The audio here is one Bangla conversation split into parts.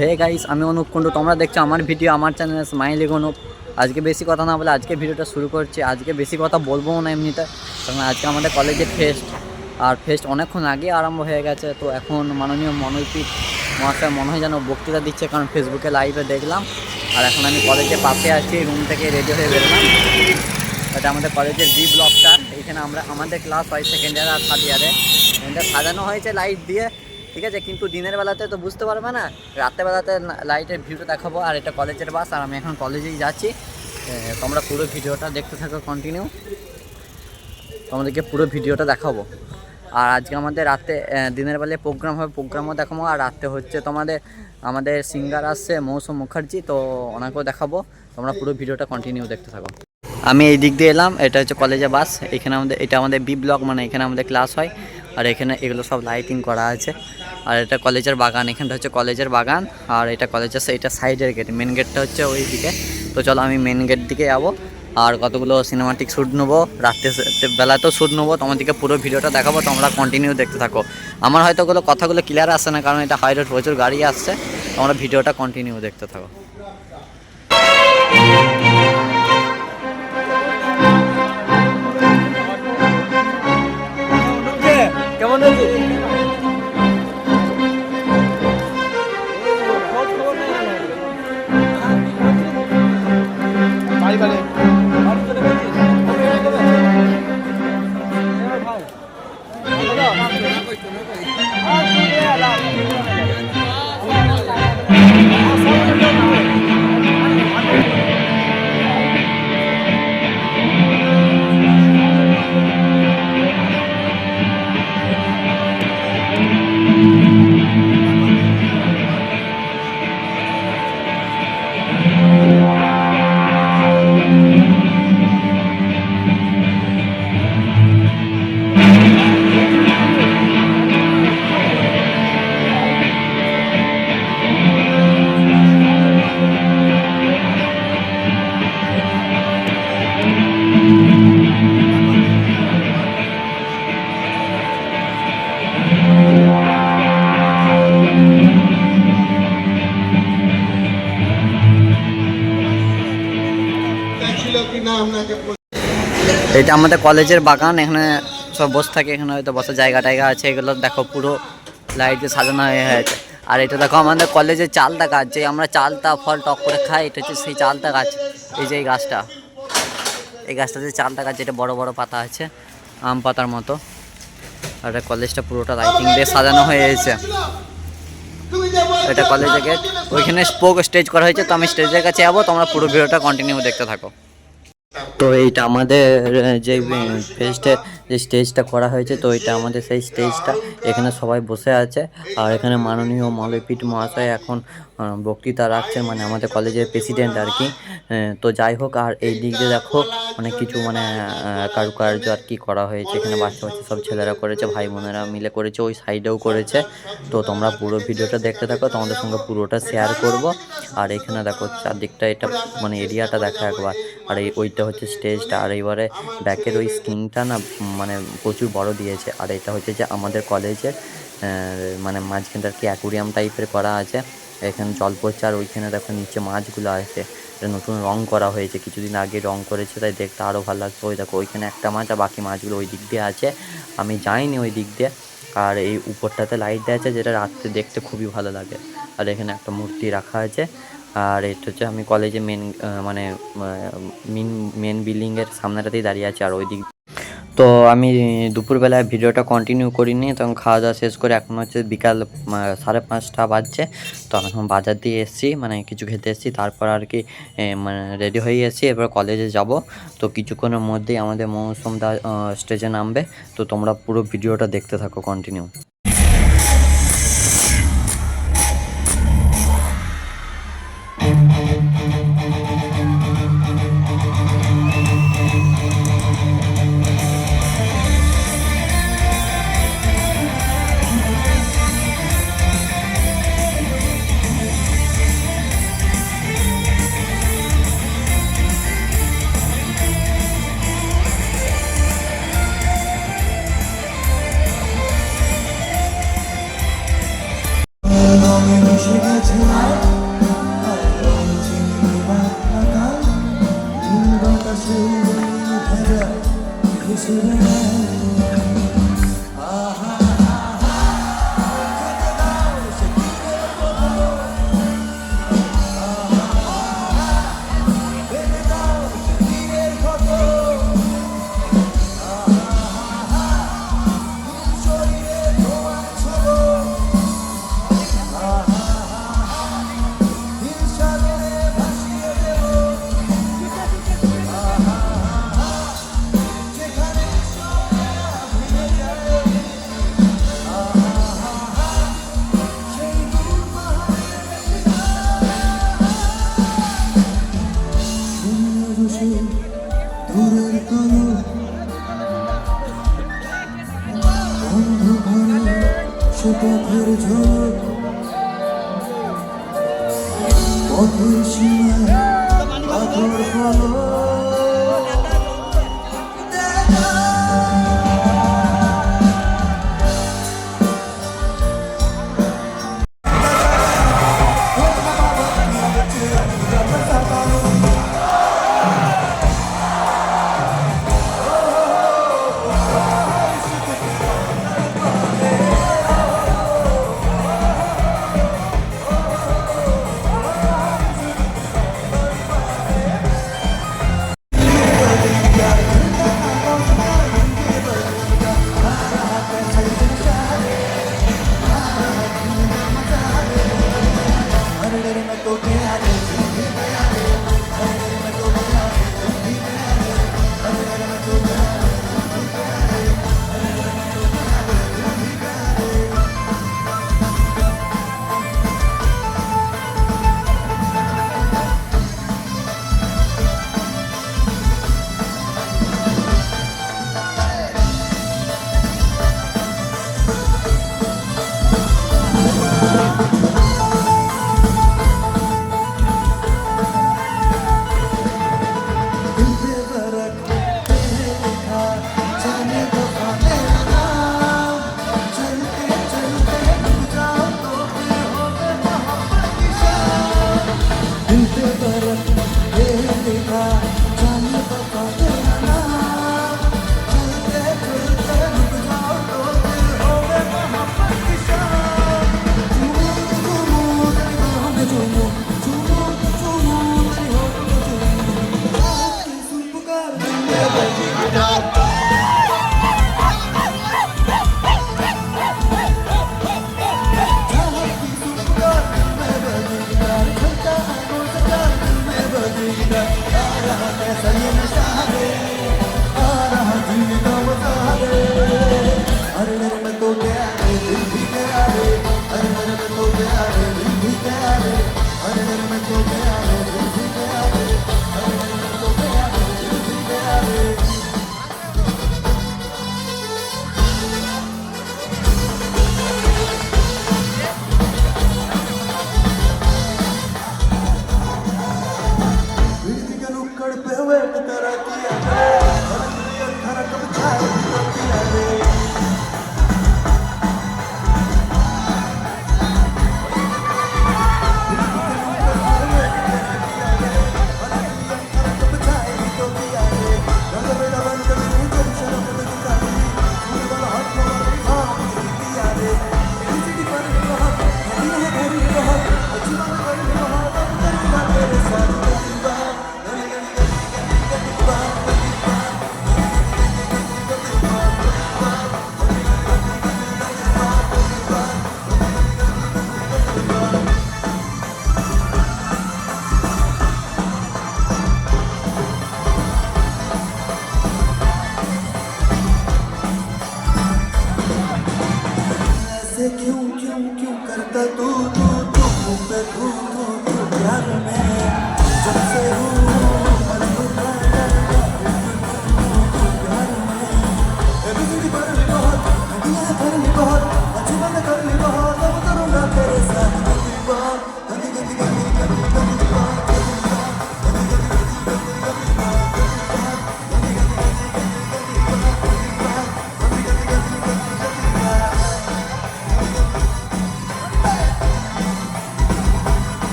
হে গাইস, আমি অনুপ কুণ্ডু, তোমরা দেখছো আমার ভিডিও আমার চ্যানেল স্মাইলি অনুপ। আজকে বেশি কথা না বলে আজকে ভিডিওটা শুরু করছি। আজকে বেশি কথা বলবো না এমনিতে, কারণ আজকে আমাদের কলেজের ফেস্ট, আর ফেস্ট অনেকক্ষণ আগে আরম্ভ হয়ে গেছে। তো এখন মাননীয় মনোপিত মহাশয় মনে হয় যেন বক্তৃতা দিচ্ছে, কারণ ফেসবুকে লাইভে দেখলাম। আর এখন আমি কলেজের পাশে আছি, রুম থেকে রেডি হয়ে বেরোলাম। এটা আমাদের কলেজের বি ব্লকটা। এখানে আমাদের ক্লাস হয় সেকেন্ড ইয়ার আর থার্ড ইয়ারে। এটা সাজানো হয়েছে লাইট দিয়ে, ঠিক আছে, কিন্তু দিনের বেলাতে তো বুঝতে পারবে না, রাত্রেবেলাতে লাইটের ভিউটা দেখাবো। আর এটা কলেজের বাস, আর আমি এখন কলেজেই যাচ্ছি। তোমরা পুরো ভিডিওটা দেখতে থাকো কন্টিনিউ, তোমাদেরকে পুরো ভিডিওটা দেখাবো। আর আজকে আমাদের রাতে দিনের বেলায় প্রোগ্রাম হবে, প্রোগ্রামও দেখাবো। আর রাতে হচ্ছে আমাদের সিঙ্গার আসছে মৌসুম মুখার্জি, তো ওনাকেও দেখাবো। তোমরা পুরো ভিডিওটা কন্টিনিউ দেখতে থাকো। আমি এই দিক দিয়ে এলাম, এটা হচ্ছে কলেজের বাস। এখানে এটা আমাদের বি ব্লক, মানে এখানে আমাদের ক্লাস হয়। আর এখানে এগুলো সব লাইটিং করা আছে। আর এটা কলেজের বাগান, এখানটা হচ্ছে কলেজের বাগান। আর এটা কলেজের এটা সাইডের গেট, মেন গেটটা হচ্ছে ওই দিকে। তো চলো আমি মেন গেট দিকে যাবো, আর কতগুলো সিনেমাটিক শ্যুট নেবো, বেলাতেও শ্যুট নেবো। তোমাদেরকে পুরো ভিডিওটা দেখাবো, তোমরা কন্টিনিউ দেখতে থাকো। আমার হয়তো কথাগুলো ক্লিয়ার আসছে না, কারণ এটা হাই রোড, প্রচুর গাড়ি আসছে। তোমরা ভিডিওটা কন্টিনিউ দেখতে থাকো। কেমন আছে? এটা আমাদের কলেজের বাগান, এখানে সব বসে থাকে। এখানে হয়তো বসার জায়গা আছে। এগুলো দেখো পুরো লাইট দিয়ে সাজানো হয়েছে। আর এটা দেখো আমাদের কলেজের চালতা গাছ, যে আমরা চালতা ফল টক করে খাই, এটা হচ্ছে সেই চালতা গাছ। এই যে এই গাছটা, এই গাছটাতে চালতা গাছ, যেটা বড় বড় পাতা আছে, আম পাতার মতো। আর কলেজটা পুরোটা লাইটিং দিয়ে সাজানো হয়েছে। এটা কলেজের গেট, ওইখানে স্টেজ করা হয়েছে। তো আমি স্টেজের কাছে যাবো, তোমরা পুরো ভিডিওটা কন্টিনিউ দেখতে থাকো। তো এইটা আমাদের যে ফেস্টে যে স্টেজটা করা হয়েছে, তো এটা আমাদের সেই স্টেজটা। এখানে সবাই বসে আছে, আর এখানে মাননীয় মলয়পীঠ মহাশয় এখন বক্তৃতা রাখছেন, মানে আমাদের কলেজের প্রেসিডেন্ট আর কি। তো যাই হোক, আর এই দিক দিয়ে দেখো অনেক কিছু মানে কারুকার্য আর কি করা হয়েছে। এখানে বাচ্চা সব ছেলেরা করেছে, ভাই বোনেরা মিলে করেছে, ওই সাইডেও করেছে। তো তোমরা পুরো ভিডিওটা দেখতে থাকো, তোমাদের সঙ্গে পুরোটা শেয়ার করব। আর এখানে দেখো চারদিকটা, এটা মানে এরিয়াটা দেখো একবার। আর ওইটা হচ্ছে স্টেজটা। আর এইবারে ব্যাকের ওই স্ক্রিনটা না মানে প্রচুর বড় দিয়েছে। আর এটা হচ্ছে যে আমাদের কলেজের মানে মাঝখানটা আর কি অ্যাকুরিয়াম টাইপের করা আছে। এখানে জল পড়ছে, আর ওইখানে দেখো নিচে মাছগুলো আছে। এটা নতুন রং করা হয়েছে, কিছুদিন আগে রং করেছে, তাই দেখতে আরও ভালো লাগছে। ওই দেখো ওইখানে একটা মাছ, আর বাকি মাছগুলো ওই দিক দিয়ে আছে। আমি যাইনি ওই দিক দিয়ে। আর এই উপরটাতে লাইট দেওয়া আছে, যেটা রাত্রে দেখতে খুবই ভালো লাগে। আর এখানে একটা মূর্তি রাখা আছে। আর এটা হচ্ছে আমি কলেজে মানে মেন বিল্ডিংয়ের সামনেটাতেই দাঁড়িয়ে আছি। আর ওই দিক তো আমি দুপুরবেলায় ভিডিওটা কন্টিনিউ করিনি, তখন খাওয়া দাওয়া শেষ করে এখন হচ্ছে বিকাল 5:30 বাজছে। তো আমি এখন বাজার দিয়ে এসেছি, মানে কিছু খেতে এসেছি। তারপর আর কি মানে রেডি হয়ে এসেছি, এবার কলেজে যাব। তো কিছুক্ষণের মধ্যেই আমাদের মৌসুম দা স্টেজে নামবে। তো তোমরা পুরো ভিডিওটা দেখতে থাকো কন্টিনিউ। পথের ঝোঁক পথের সীমায় পাথর ফলক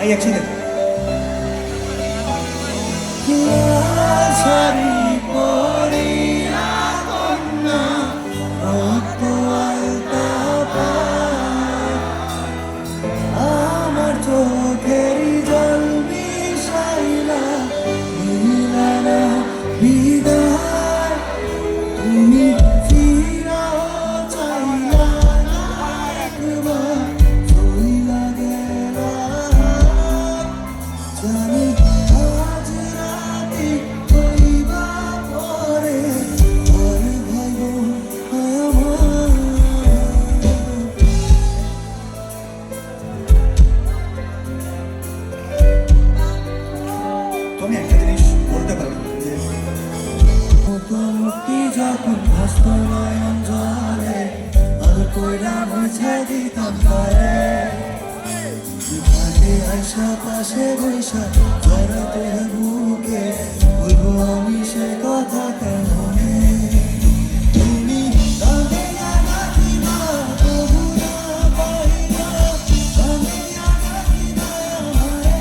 এই একসাথে শাড়ি পরিয়া কন্যা রক্ত আলতা পায়। আমার চোখের জল মিশাইলা দিলা না বিদায়। তুমি ফিরাও চাইলা না একবার, চইলা গেলা। জানি আজ রাতে হইবা পরে আর ভাইব আমার। তুমি একটা জিনিস বলতে পারো যে মুক্তি যখন হাসত নয়ন জলে, আর কইরা বুঝে দিতাম পারে। বিভাগে আইসা পাশে বৈশা জড়াতে বুকে, বলবো আমি সে কথা কেমনে। তুমি কাঁদিয়া ডাকিবা তবু না পাইবা, কাঁদিয়া ডাকিবা আমারে।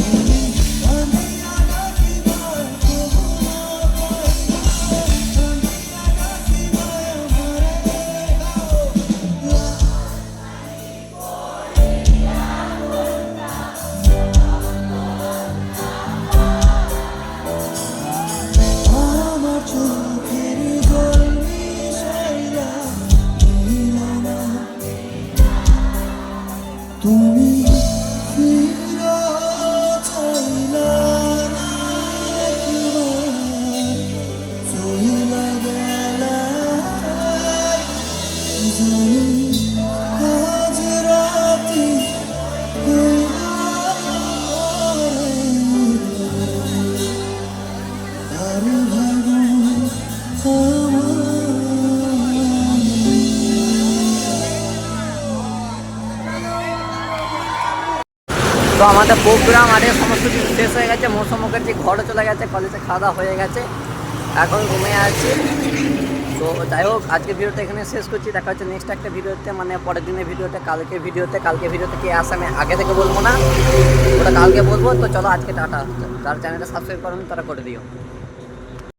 তুমি কাঁদিয়া ডাকিবা তবু না পাইবা, কাঁদিয়া ডাকিবা আমার চোখের জল মিশাইলা দিলা না। তুমি ফিরা চাইলা না একবার, চইলা গেলা। জানি আজ রাতে হইবা আর ভাইব আমার। তো আমাদের প্রোগ্রাম আরে সমস্ত কিছু শেষ হয়ে গেছে। মৌসুম মুখার্জি ঘরে চলে গেছে, কলেজে খাওয়া দাওয়া হয়ে গেছে, এখন ঘুমিয়ে আছি। তো যাই হোক, আজকে ভিডিওটা এখানে শেষ করছি। দেখা হচ্ছে নেক্সট একটা ভিডিওতে, মানে পরের দিনের ভিডিওতে, কালকে ভিডিওতে কে আসে আমি আগে থেকে বলবো না, ওটা কালকে বলবো। তো চলো আজকে টাটা। যারা চ্যানেলটা সাবস্ক্রাইব করেন তারা করে দিও।